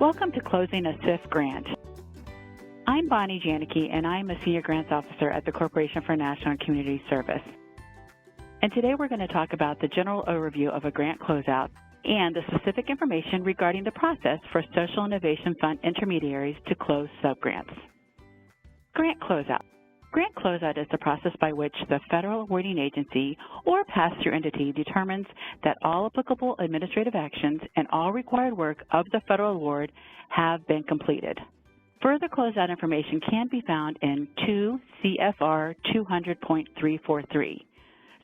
Welcome to Closing a SIF Grant. I'm Bonnie Janicki, and I'm a Senior Grants Officer at the Corporation for National and Community Service. And today we're going to talk about the general overview of a grant closeout and the specific information regarding the process for Social Innovation Fund intermediaries to close subgrants. Grant closeout. Grant closeout is the process by which the federal awarding agency or pass-through entity determines that all applicable administrative actions and all required work of the federal award have been completed. Further closeout information can be found in 2 CFR 200.343.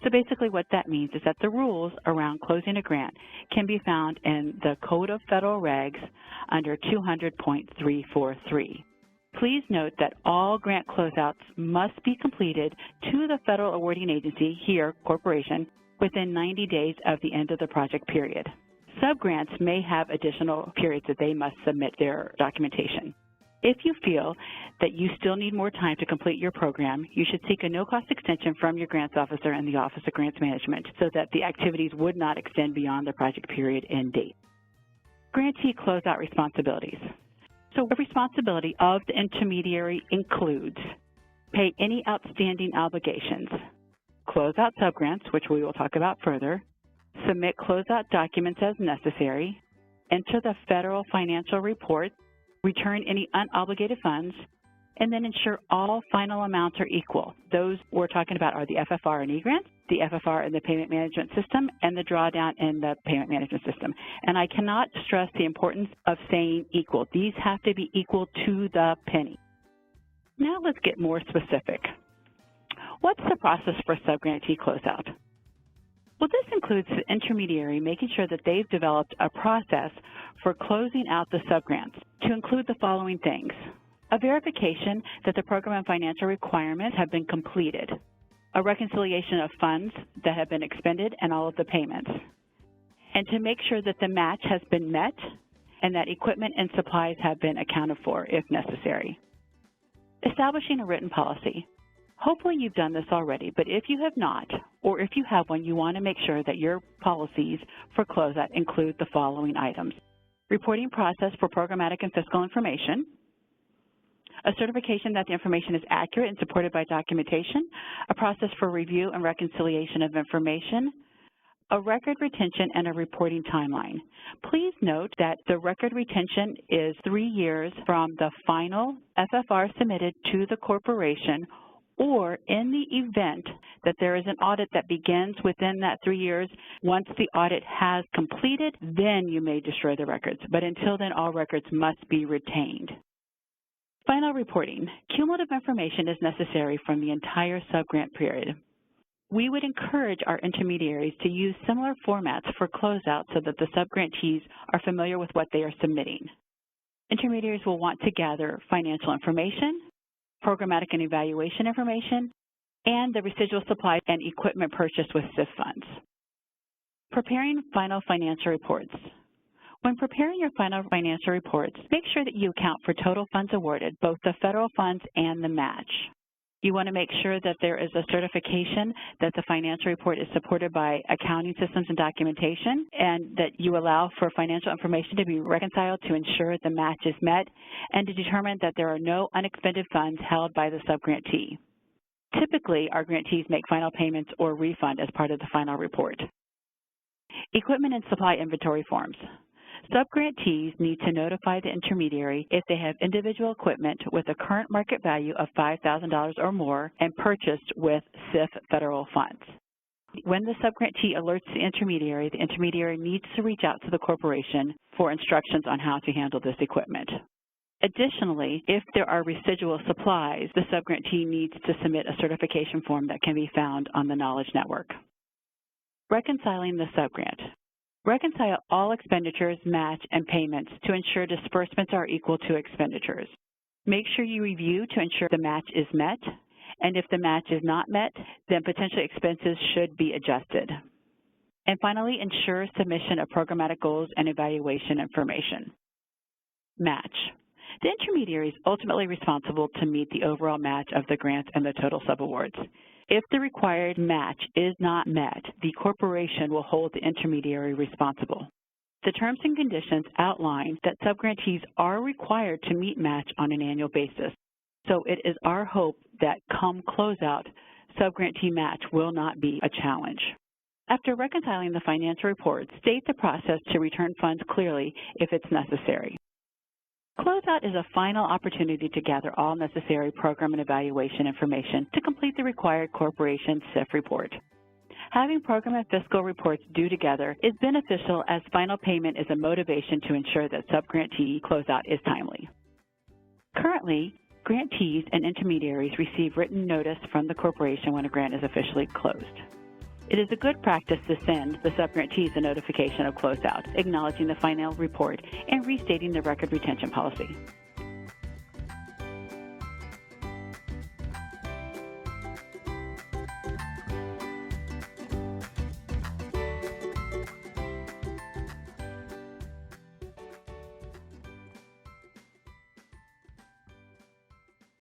So basically what that means is that the rules around closing a grant can be found in the Code of Federal Regs under 200.343. Please note that all grant closeouts must be completed to the federal awarding agency, here, Corporation, within 90 days of the end of the project period. Subgrants may have additional periods that they must submit their documentation. If you feel that you still need more time to complete your program, you should seek a no-cost extension from your grants officer in the Office of Grants Management so that the activities would not extend beyond the project period end date. Grantee closeout responsibilities. So the responsibility of the intermediary includes pay any outstanding obligations, close out subgrants, which we will talk about further, submit closeout documents as necessary, enter the federal financial report, return any unobligated funds, and then ensure all final amounts are equal. Those we're talking about are the FFR and E-grants, the FFR in the payment management system, and the drawdown in the payment management system. And I cannot stress the importance of saying equal. These have to be equal to the penny. Now let's get more specific. What's the process for subgrantee closeout? Well, this includes the intermediary making sure that they've developed a process for closing out the subgrants to include the following things: a verification that the program and financial requirements have been completed, a reconciliation of funds that have been expended and all of the payments, and to make sure that the match has been met and that equipment and supplies have been accounted for if necessary. Establishing a written policy. Hopefully you've done this already, but if you have not, or if you have one, you want to make sure that your policies for closeout include the following items: reporting process for programmatic and fiscal information, a certification that the information is accurate and supported by documentation, a process for review and reconciliation of information, a record retention, and a reporting timeline. Please note that the record retention is 3 years from the final FFR submitted to the corporation, or in the event that there is an audit that begins within that 3 years. Once the audit has completed, then you may destroy the records. But until then, all records must be retained. Final reporting. Cumulative information is necessary from the entire subgrant period. We would encourage our intermediaries to use similar formats for closeout so that the subgrantees are familiar with what they are submitting. Intermediaries will want to gather financial information, programmatic and evaluation information, and the residual supply and equipment purchased with SIF funds. Preparing final financial reports. When preparing your final financial reports, make sure that you account for total funds awarded, both the federal funds and the match. You want to make sure that there is a certification that the financial report is supported by accounting systems and documentation, and that you allow for financial information to be reconciled to ensure the match is met, and to determine that there are no unexpended funds held by the subgrantee. Typically, our grantees make final payments or refund as part of the final report. Equipment and supply inventory forms. Subgrantees need to notify the intermediary if they have individual equipment with a current market value of $5,000 or more and purchased with SIF federal funds. When the subgrantee alerts the intermediary needs to reach out to the corporation for instructions on how to handle this equipment. Additionally, if there are residual supplies, the subgrantee needs to submit a certification form that can be found on the Knowledge Network. Reconciling the subgrant. Reconcile all expenditures, match, and payments to ensure disbursements are equal to expenditures. Make sure you review to ensure the match is met, and if the match is not met, then potential expenses should be adjusted. And finally, ensure submission of programmatic goals and evaluation information. Match. The intermediary is ultimately responsible to meet the overall match of the grants and the total subawards. If the required match is not met, the corporation will hold the intermediary responsible. The terms and conditions outline that subgrantees are required to meet match on an annual basis, so it is our hope that come closeout, subgrantee match will not be a challenge. After reconciling the financial reports, state the process to return funds clearly if it's necessary. Closeout is a final opportunity to gather all necessary program and evaluation information to complete the required corporation SIF report. Having program and fiscal reports due together is beneficial as final payment is a motivation to ensure that subgrantee closeout is timely. Currently, grantees and intermediaries receive written notice from the corporation when a grant is officially closed. It is a good practice to send the subgrantees a notification of closeout, acknowledging the final report and restating the record retention policy.